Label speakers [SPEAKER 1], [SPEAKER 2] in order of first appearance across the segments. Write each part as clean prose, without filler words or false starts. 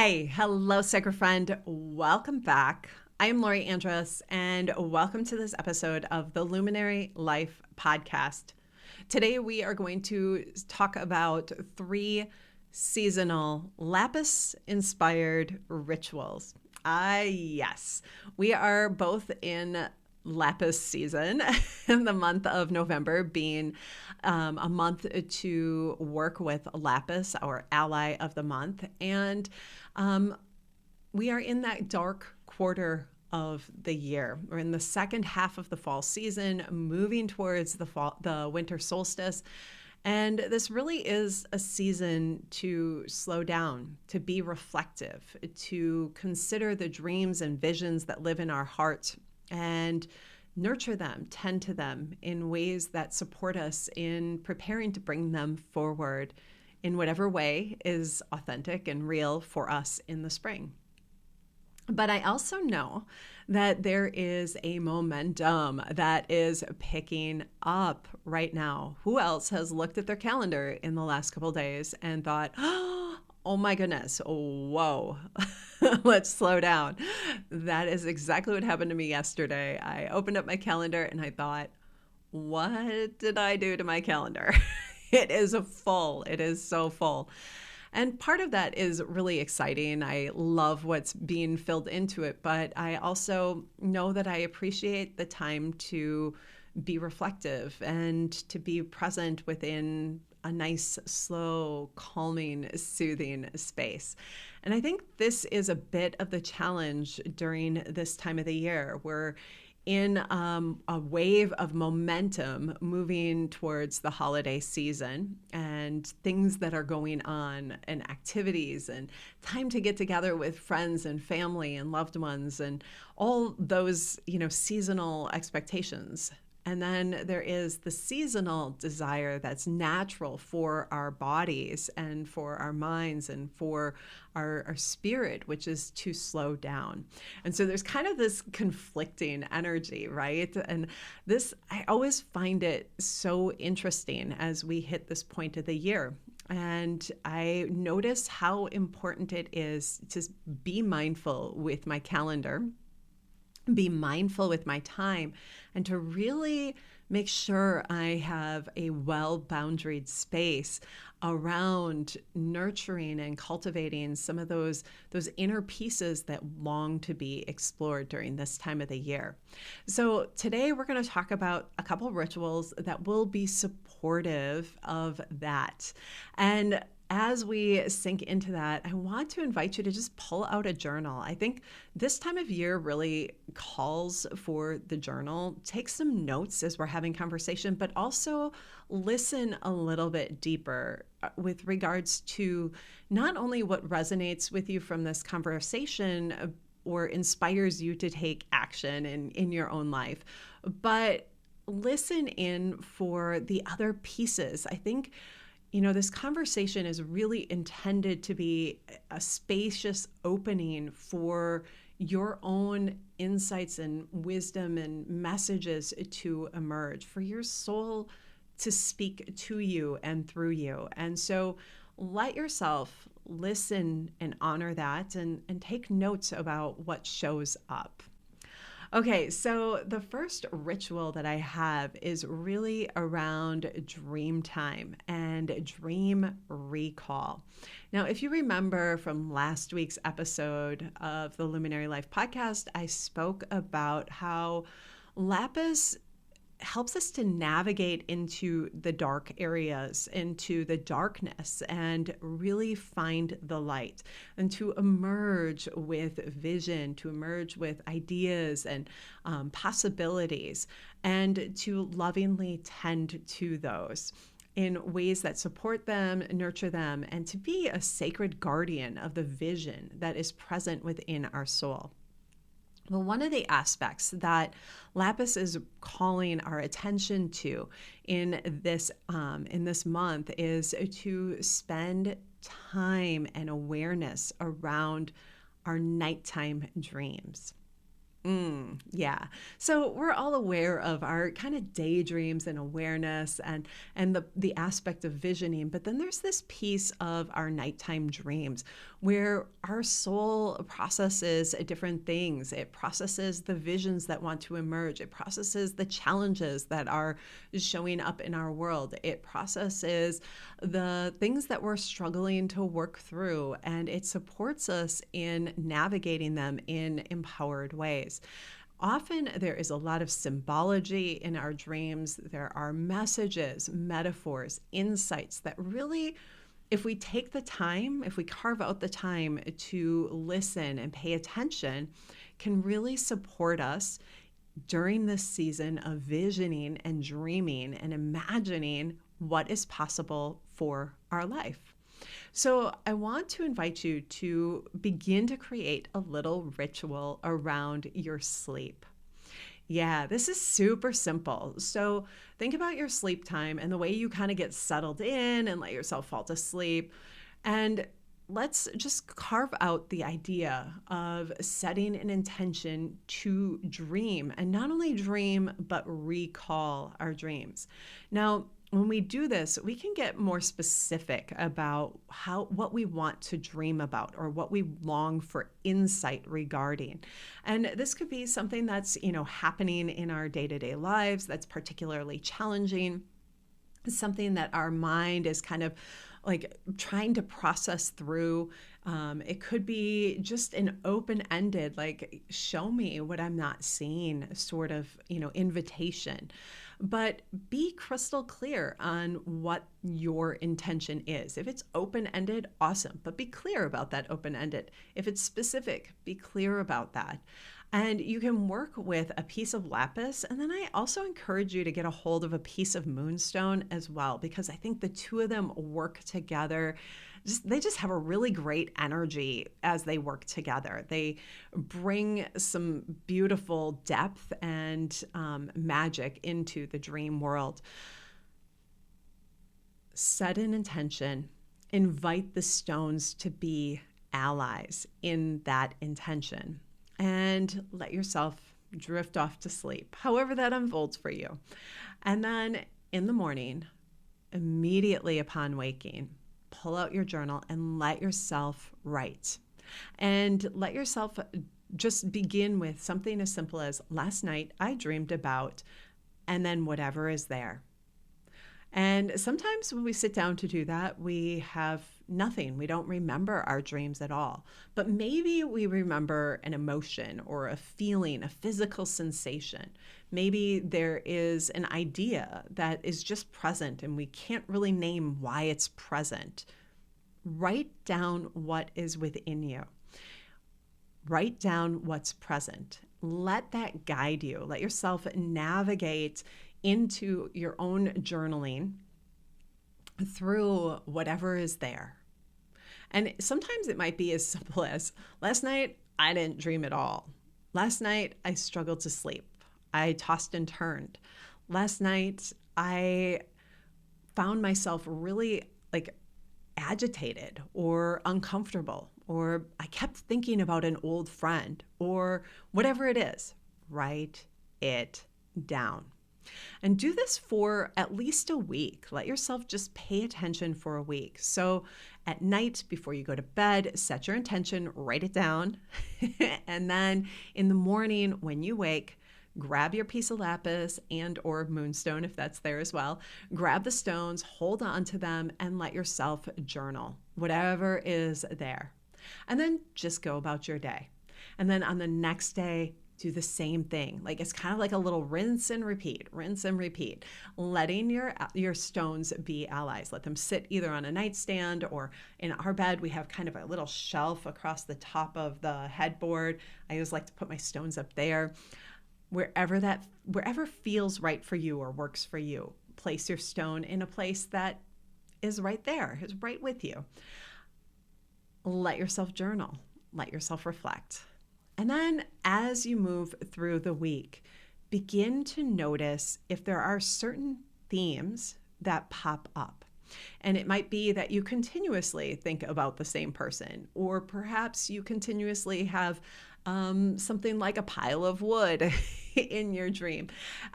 [SPEAKER 1] Hey, hello, sacred friend. Welcome back. I am Lori Andrus, and welcome to this episode of the Luminary Life Podcast. Today, we are going to talk about 3 seasonal Lapis-inspired rituals. Yes, we are both in Lapis season, in the month of November being a month to work with Lapis, our ally of the month. And we are in that dark quarter of the year. We're in the second half of the fall season, moving towards the winter solstice. And this really is a season to slow down, to be reflective, to consider the dreams and visions that live in our heart and nurture them, tend to them in ways that support us in preparing to bring them forward in whatever way is authentic and real for us in the spring. But I also know that there is a momentum that is picking up right now. Who else has looked at their calendar in the last couple of days and thought, oh my goodness, whoa, let's slow down. That is exactly what happened to me yesterday. I opened up my calendar and I thought, what did I do to my calendar? It is full. It is so full. And part of that is really exciting. I love what's being filled into it, but I also know that I appreciate the time to be reflective and to be present within a nice, slow, calming, soothing space. And I think this is a bit of the challenge during this time of the year. We're in a wave of momentum moving towards the holiday season and things that are going on and activities and time to get together with friends and family and loved ones and all those, seasonal expectations. And then there is the seasonal desire that's natural for our bodies and for our minds and for our spirit, which is to slow down. And so there's kind of this conflicting energy, right? And this, I always find it so interesting as we hit this point of the year. And I notice how important it is to be mindful with my calendar, be mindful with my time, and to really make sure I have a well-boundaried space around nurturing and cultivating some of those inner pieces that long to be explored during this time of the year. So today we're going to talk about a couple rituals that will be supportive of that. And as we sink into that, I want to invite you to just pull out a journal. I think this time of year really calls for the journal. Take some notes as we're having conversation, but also listen a little bit deeper with regards to not only what resonates with you from this conversation or inspires you to take action in your own life, but listen in for the other pieces. I think this conversation is really intended to be a spacious opening for your own insights and wisdom and messages to emerge, for your soul to speak to you and through you. And so let yourself listen and honor that and take notes about what shows up. Okay, so the first ritual that I have is really around dream time and dream recall. Now, if you remember from last week's episode of the Luminary Life Podcast, I spoke about how Lapis helps us to navigate into the dark areas, into the darkness, and really find the light, and to emerge with vision, to emerge with ideas and possibilities, and to lovingly tend to those in ways that support them, nurture them, and to be a sacred guardian of the vision that is present within our soul. Well, one of the aspects that Lapis is calling our attention to in this month is to spend time and awareness around our nighttime dreams. Yeah. So we're all aware of our kind of daydreams and awareness and the aspect of visioning, but then there's this piece of our nighttime dreams where our soul processes different things. It processes the visions that want to emerge. It processes the challenges that are showing up in our world. It processes the things that we're struggling to work through, and it supports us in navigating them in empowered ways. Often there is a lot of symbology in our dreams. There are messages, metaphors, insights that really, if we take the time, if we carve out the time to listen and pay attention, can really support us during this season of visioning and dreaming and imagining what is possible for our life. So I want to invite you to begin to create a little ritual around your sleep. Yeah, this is super simple. So think about your sleep time and the way you kind of get settled in and let yourself fall to sleep. And let's just carve out the idea of setting an intention to dream, and not only dream, but recall our dreams. Now, when we do this, we can get more specific about what we want to dream about or what we long for insight regarding. And this could be something that's, happening in our day-to-day lives that's particularly challenging, something that our mind is kind of like trying to process through. It could be just an open-ended, like, show me what I'm not seeing sort of, invitation. But be crystal clear on what your intention is. If it's open-ended, awesome, but be clear about that open-ended. If it's specific, be clear about that. And you can work with a piece of lapis. And then I also encourage you to get a hold of a piece of moonstone as well, because I think the two of them work together. They just have a really great energy as they work together. They bring some beautiful depth and magic into the dream world. Set an intention. Invite the stones to be allies in that intention. And let yourself drift off to sleep, however that unfolds for you. And then in the morning, immediately upon waking, pull out your journal and let yourself write. And let yourself just begin with something as simple as, last night I dreamed about, and then whatever is there. And sometimes when we sit down to do that, we have nothing. We don't remember our dreams at all. But maybe we remember an emotion or a feeling, a physical sensation. Maybe there is an idea that is just present and we can't really name why it's present. Write down what is within you. Write down what's present. Let that guide you. Let yourself navigate into your own journaling through whatever is there. And sometimes it might be as simple as, last night I didn't dream at all. Last night I struggled to sleep. I tossed and turned. Last night I found myself really agitated or uncomfortable, or I kept thinking about an old friend, or whatever it is. Write it down. And do this for at least a week. Let yourself just pay attention for a week. So at night, before you go to bed, set your intention, write it down. And then in the morning, when you wake, grab your piece of lapis and or moonstone, if that's there as well. Grab the stones, hold on to them, and let yourself journal, whatever is there. And then just go about your day. And then on the next day, do the same thing. It's kind of like a little rinse and repeat, letting your stones be allies. Let them sit either on a nightstand, or in our bed, we have kind of a little shelf across the top of the headboard. I always like to put my stones up there. Wherever feels right for you or works for you, place your stone in a place that is right there, is right with you. Let yourself journal, let yourself reflect. And then as you move through the week, begin to notice if there are certain themes that pop up. And it might be that you continuously think about the same person, or perhaps you continuously have something like a pile of wood in your dream.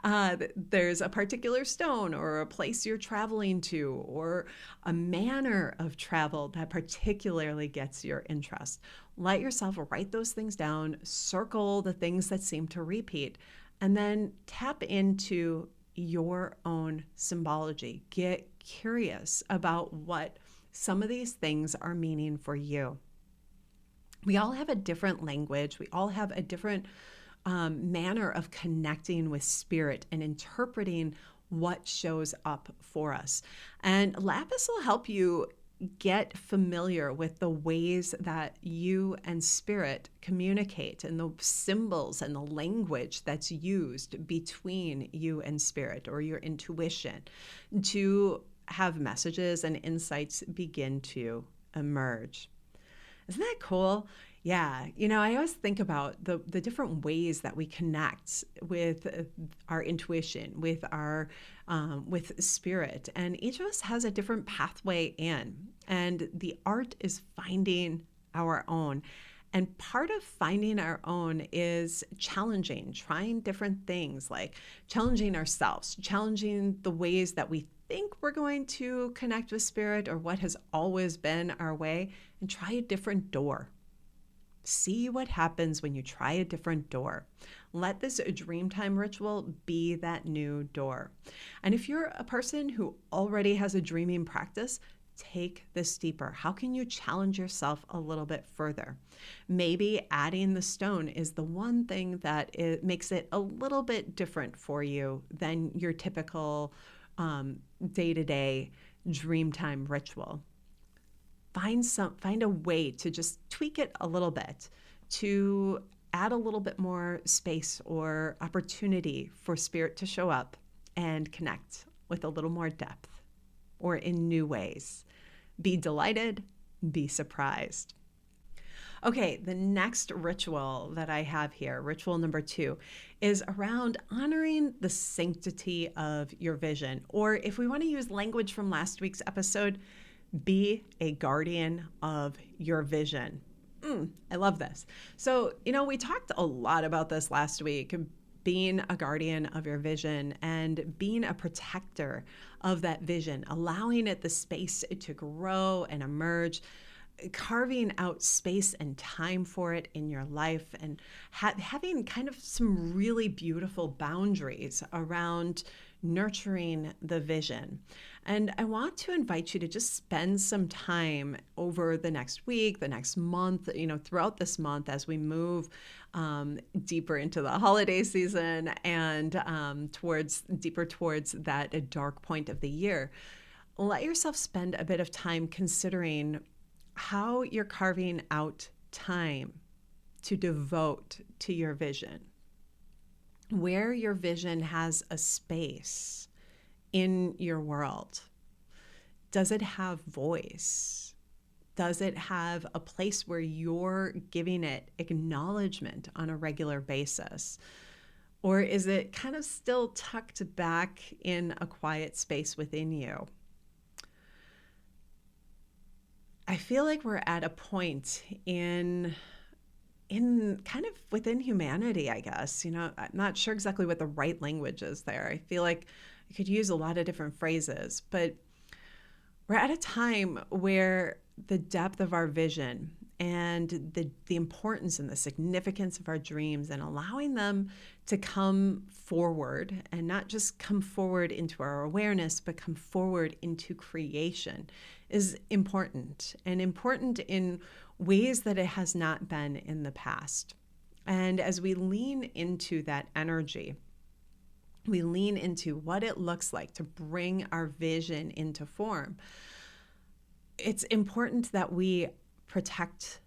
[SPEAKER 1] There's a particular stone or a place you're traveling to, or a manner of travel that particularly gets your interest. Let yourself write those things down, circle the things that seem to repeat, and then tap into your own symbology. Get curious about what some of these things are meaning for you. We all have a different language. We all have a different manner of connecting with spirit and interpreting what shows up for us. And Lapis will help you get familiar with the ways that you and spirit communicate, and the symbols and the language that's used between you and spirit, or your intuition, to have messages and insights begin to emerge. Isn't that cool? Yeah. I always think about the different ways that we connect with our intuition, with our with spirit, and each of us has a different pathway in. And the art is finding our own. And part of finding our own is challenging, trying different things, like challenging ourselves, challenging the ways that we think we're going to connect with spirit, or what has always been our way, and try a different door. See what happens when you try a different door. Let this Dreamtime ritual be that new door. And if you're a person who already has a dreaming practice, take this deeper. How can you challenge yourself a little bit further? Maybe adding the stone is the one thing that makes it a little bit different for you than your typical day-to-day Dreamtime ritual. Find a way to just tweak it a little bit, to add a little bit more space or opportunity for spirit to show up and connect with a little more depth, or in new ways. Be delighted, be surprised. Okay, the next ritual that I have here, ritual number 2, is around honoring the sanctity of your vision. Or if we want to use language from last week's episode, be a guardian of your vision. I love this. So, we talked a lot about this last week, being a guardian of your vision and being a protector of that vision, allowing it the space to grow and emerge, carving out space and time for it in your life, and having kind of some really beautiful boundaries around nurturing the vision. And I want to invite you to just spend some time over the next week, the next month, throughout this month, as we move deeper into the holiday season and towards that dark point of the year. Let yourself spend a bit of time considering how you're carving out time to devote to your vision, where your vision has a space in your world. Does it have voice? Does it have a place where you're giving it acknowledgement on a regular basis? Or is it kind of still tucked back in a quiet space within you? I feel like we're at a point in kind of within humanity, I guess. I'm not sure exactly what the right language is there. I feel like I could use a lot of different phrases, but we're at a time where the depth of our vision and the importance and the significance of our dreams, and allowing them to come forward, and not just come forward into our awareness, but come forward into creation, is important, and important in ways that it has not been in the past. And as we lean into that energy, we lean into what it looks like to bring our vision into form. It's important that we protect,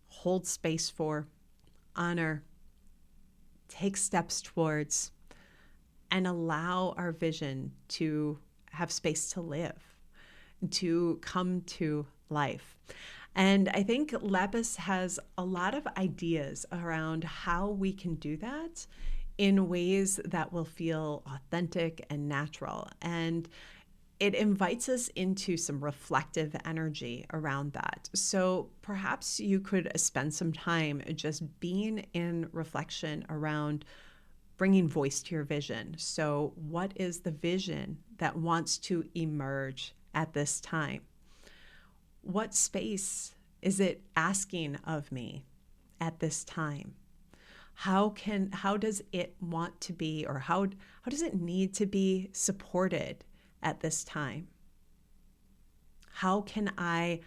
[SPEAKER 1] hold space for, honor, take steps towards, and allow our vision to have space to live, to come to life. And I think Lapis has a lot of ideas around how we can do that in ways that will feel authentic and natural. And it invites us into some reflective energy around that. So perhaps you could spend some time just being in reflection around bringing voice to your vision. So what is the vision that wants to emerge at this time? What space is it asking of me at this time? How does it want to be, or how does it need to be supported at this time? How can I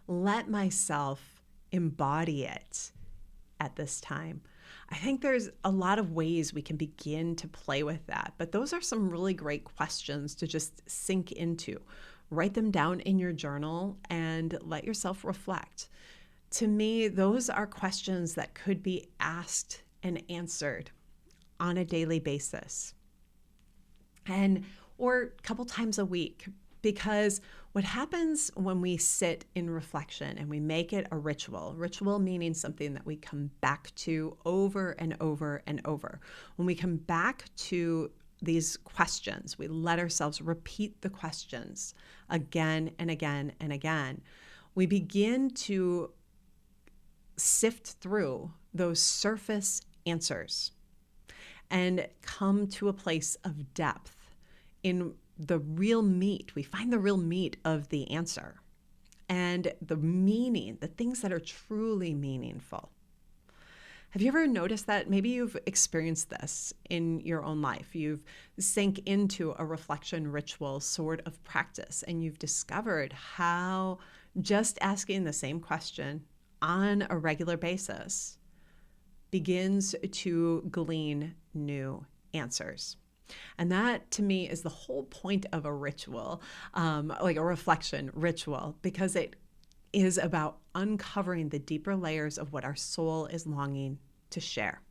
[SPEAKER 1] let myself embody it at this time? I think there's a lot of ways we can begin to play with that, but those are some really great questions to just sink into. Write them down in your journal and let yourself reflect. To me, those are questions that could be asked and answered on a daily basis, or a couple times a week. Because what happens when we sit in reflection and we make it a ritual meaning something that we come back to over and over and over. When we come back to these questions, we let ourselves repeat the questions again and again and again. We begin to sift through those surface answers and come to a place of depth in the real meat. We find the real meat of the answer and the meaning, the things that are truly meaningful. Have you ever noticed that? Maybe you've experienced this in your own life. You've sank into a reflection ritual sort of practice, and you've discovered how just asking the same question on a regular basis begins to glean new answers. And that, to me, is the whole point of a ritual, like a reflection ritual, because it is about uncovering the deeper layers of what our soul is longing to share.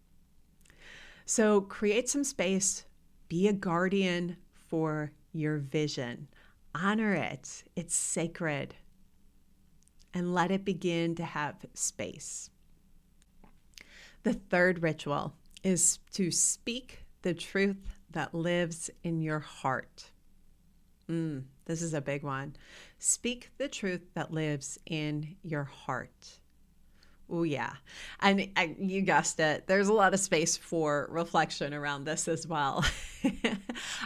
[SPEAKER 1] So create some space, be a guardian for your vision, honor it, it's sacred, and let it begin to have space. The third ritual is to speak the truth that lives in your heart. This is a big one. Speak the truth that lives in your heart. Oh, yeah. And you guessed it. There's a lot of space for reflection around this as well.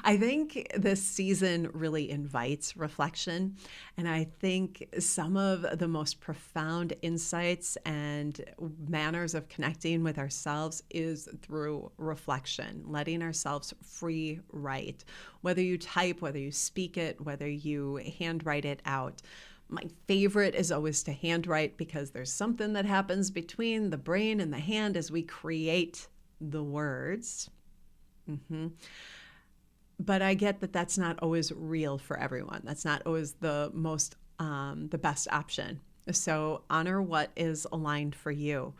[SPEAKER 1] I think this season really invites reflection. And I think some of the most profound insights and manners of connecting with ourselves is through reflection, letting ourselves free write. Whether you type, whether you speak it, whether you handwrite it out. My favorite is always to handwrite, because there's something that happens between the brain and the hand as we create the words. But I get that that's not always real for everyone. That's not always the best option. So honor what is aligned for you.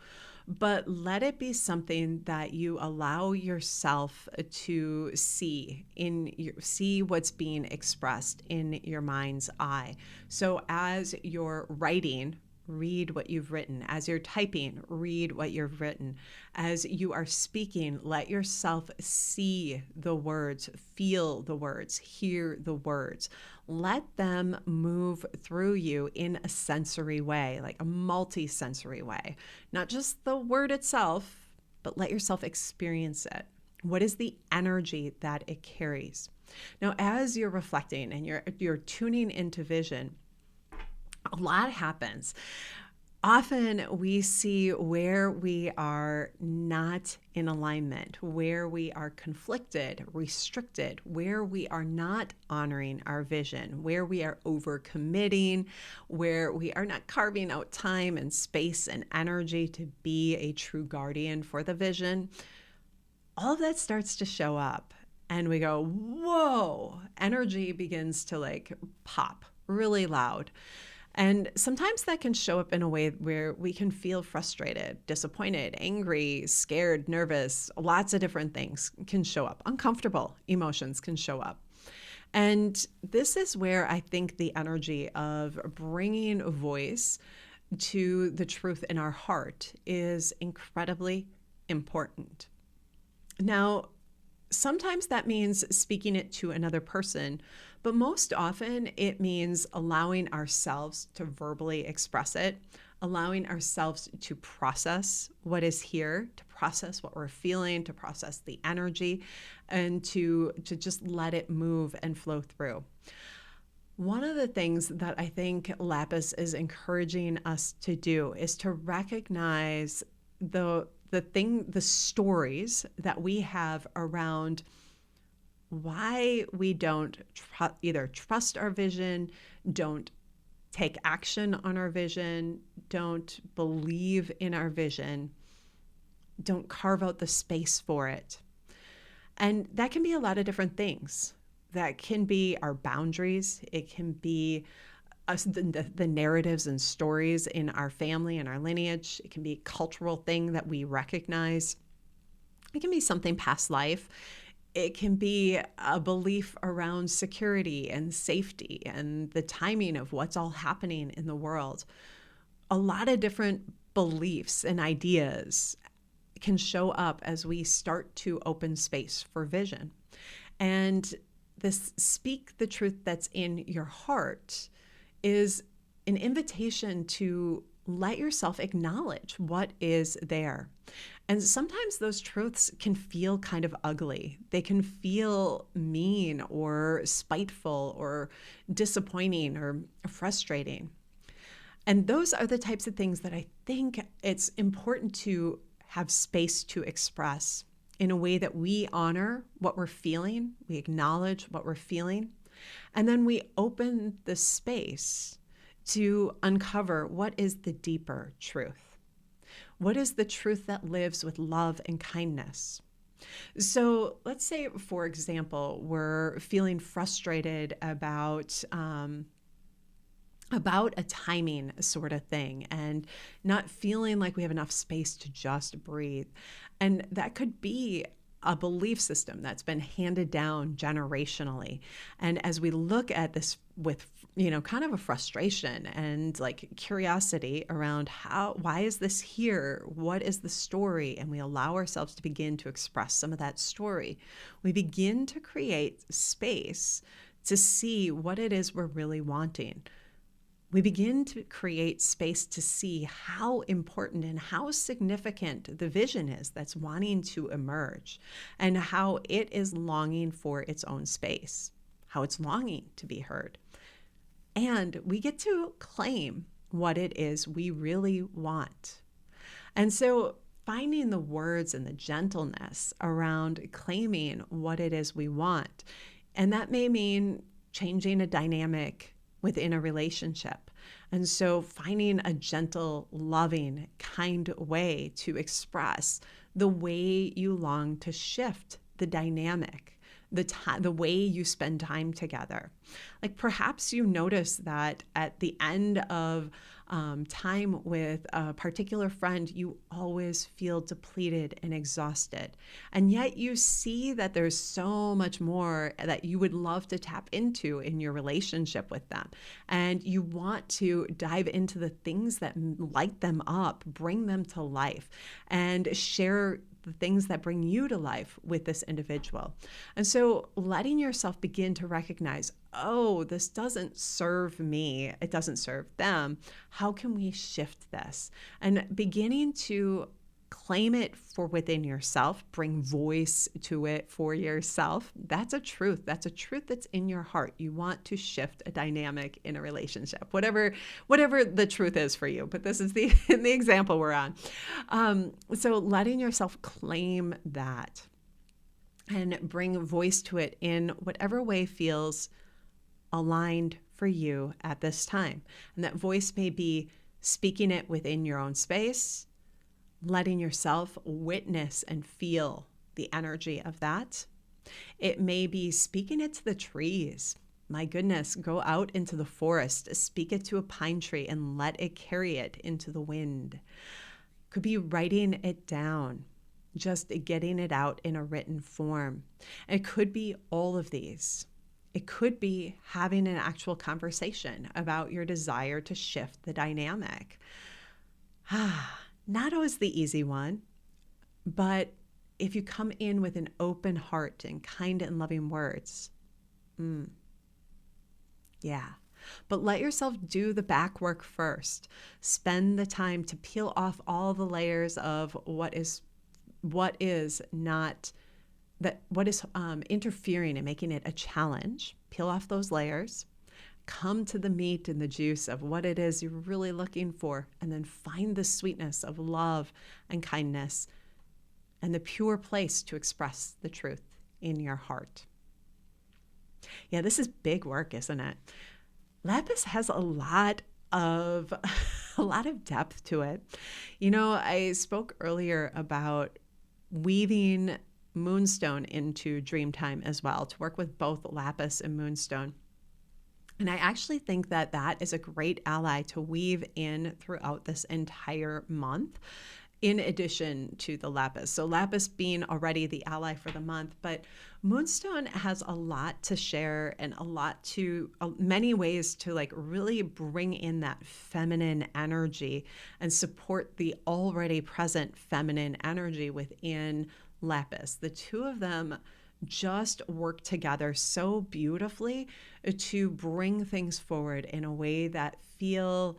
[SPEAKER 1] But let it be something that you allow yourself to see what's being expressed in your mind's eye. So as you're writing, read what you've written. As you're typing, read what you've written. As you are speaking, let yourself see the words, feel the words, hear the words. Let them move through you in a sensory way, like a multi-sensory way. Not just the word itself, but let yourself experience it. What is the energy that it carries? Now, as you're reflecting and you're tuning into vision, a lot happens. Often we see where we are not in alignment, where we are conflicted, restricted, where we are not honoring our vision, where we are overcommitting, where we are not carving out time and space and energy to be a true guardian for the vision. All of that starts to show up, and we go, whoa, energy begins to pop really loud. And sometimes that can show up in a way where we can feel frustrated, disappointed, angry, scared, nervous. Lots of different things can show up. Uncomfortable emotions can show up. And this is where I think the energy of bringing a voice to the truth in our heart is incredibly important. Now, sometimes that means speaking it to another person, But most often it means allowing ourselves to verbally express it, allowing ourselves to process what is here, to process what we're feeling, to process the energy, and to just let it move and flow through. One of the things that I think Lapis is encouraging us to do is to recognize the stories that we have around why we don't either trust our vision, don't take action on our vision, don't believe in our vision, don't carve out the space for it. And that can be a lot of different things. That can be our boundaries. It can be us, the narratives and stories in our family and our lineage. It can be a cultural thing that we recognize. It can be something past life. It can be a belief around security and safety and the timing of what's all happening in the world. A lot of different beliefs and ideas can show up as we start to open space for vision. And this speak the truth that's in your heart is an invitation to let yourself acknowledge what is there. And sometimes those truths can feel kind of ugly. They can feel mean or spiteful or disappointing or frustrating. And those are the types of things that I think it's important to have space to express in a way that we honor what we're feeling, we acknowledge what we're feeling, and then we open the space to uncover what is the deeper truth. What is the truth that lives with love and kindness? So let's say, for example, we're feeling frustrated about a timing sort of thing and not feeling like we have enough space to just breathe. And that could be a belief system that's been handed down generationally. And as we look at this with, kind of a frustration and like curiosity around why is this here? What is the story? And we allow ourselves to begin to express some of that story. We begin to create space to see what it is we're really wanting. We begin to create space to see how important and how significant the vision is that's wanting to emerge and how it is longing for its own space, how it's longing to be heard. And we get to claim what it is we really want. And so finding the words and the gentleness around claiming what it is we want, and that may mean changing a dynamic within a relationship. And so finding a gentle, loving, kind way to express the way you long to shift the dynamic, the way you spend time together. Like perhaps you notice that at the end of time with a particular friend, you always feel depleted and exhausted. And yet you see that there's so much more that you would love to tap into in your relationship with them. And you want to dive into the things that light them up, bring them to life, and share the things that bring you to life with this individual. And so letting yourself begin to recognize, oh, this doesn't serve me, it doesn't serve them. How can we shift this? And beginning to claim it for within yourself, bring voice to it for yourself. That's a truth. That's a truth that's in your heart. You want to shift a dynamic in a relationship, whatever the truth is for you. But this is the example we're on. So letting yourself claim that and bring voice to it in whatever way feels aligned for you at this time. And that voice may be speaking it within your own space, letting yourself witness and feel the energy of that. It may be speaking it to the trees. My goodness, go out into the forest, speak it to a pine tree and let it carry it into the wind. Could be writing it down, just getting it out in a written form. It could be all of these. It could be having an actual conversation about your desire to shift the dynamic. Not always the easy one, but if you come in with an open heart and kind and loving words, Yeah. But let yourself do the back work first. Spend the time to peel off all the layers of what is not that what is interfering and making it a challenge. Peel off those layers. Come to the meat and the juice of what it is you're really looking for, and then find the sweetness of love and kindness and the pure place to express the truth in your heart. Yeah, this is big work, isn't it? Lapis has a lot of depth to it. I spoke earlier about weaving moonstone into Dreamtime as well, to work with both lapis and moonstone. And I actually think that that is a great ally to weave in throughout this entire month, in addition to the lapis. So lapis being already the ally for the month, but moonstone has a lot to share and many ways to like really bring in that feminine energy and support the already present feminine energy within lapis. The two of them just work together so beautifully to bring things forward in a way that feel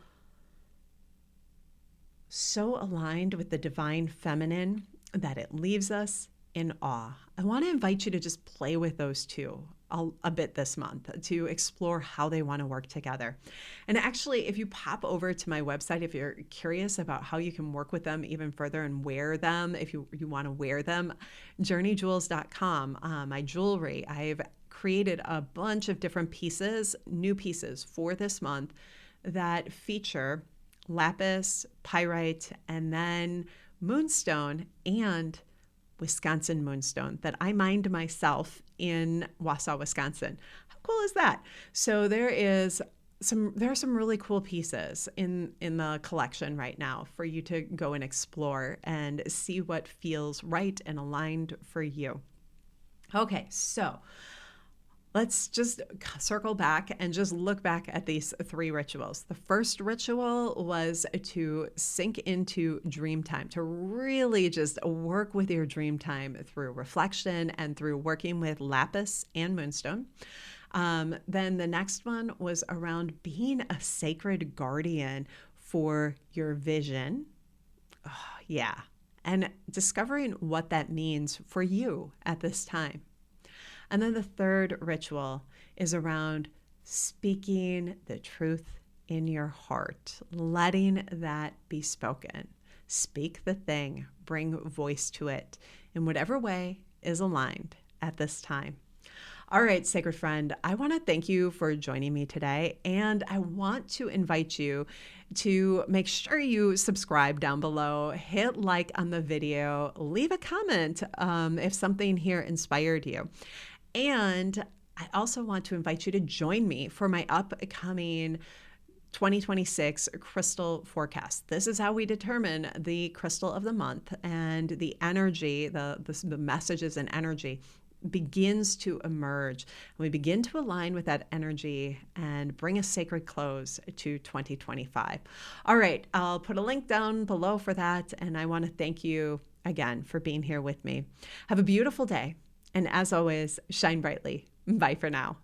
[SPEAKER 1] so aligned with the divine feminine that it leaves us in awe. I want to invite you to just play with those two a bit this month, to explore how they want to work together. And actually, if you pop over to my website, if you're curious about how you can work with them even further and wear them, if you want to wear them, journeyjewels.com, my jewelry, I've created a bunch of different pieces, new pieces for this month that feature lapis, pyrite, and then moonstone and Wisconsin moonstone that I mined myself in Wausau, Wisconsin. How cool is that? So there are some really cool pieces in the collection right now for you to go and explore and see what feels right and aligned for you. Okay, so let's just circle back and just look back at these three rituals. The first ritual was to sink into dream time, to really just work with your dream time through reflection and through working with lapis and moonstone. Then the next one was around being a sacred guardian for your vision. Oh, yeah. And discovering what that means for you at this time. And then the third ritual is around speaking the truth in your heart, letting that be spoken. Speak the thing, bring voice to it in whatever way is aligned at this time. All right, sacred friend, I want to thank you for joining me today, and I want to invite you to make sure you subscribe down below, hit like on the video, leave a comment if something here inspired you. And I also want to invite you to join me for my upcoming 2026 crystal forecast. This is how we determine the crystal of the month, and the energy, the messages and energy begins to emerge. We begin to align with that energy and bring a sacred close to 2025. All right, I'll put a link down below for that, and I want to thank you again for being here with me. Have a beautiful day. And as always, shine brightly. Bye for now.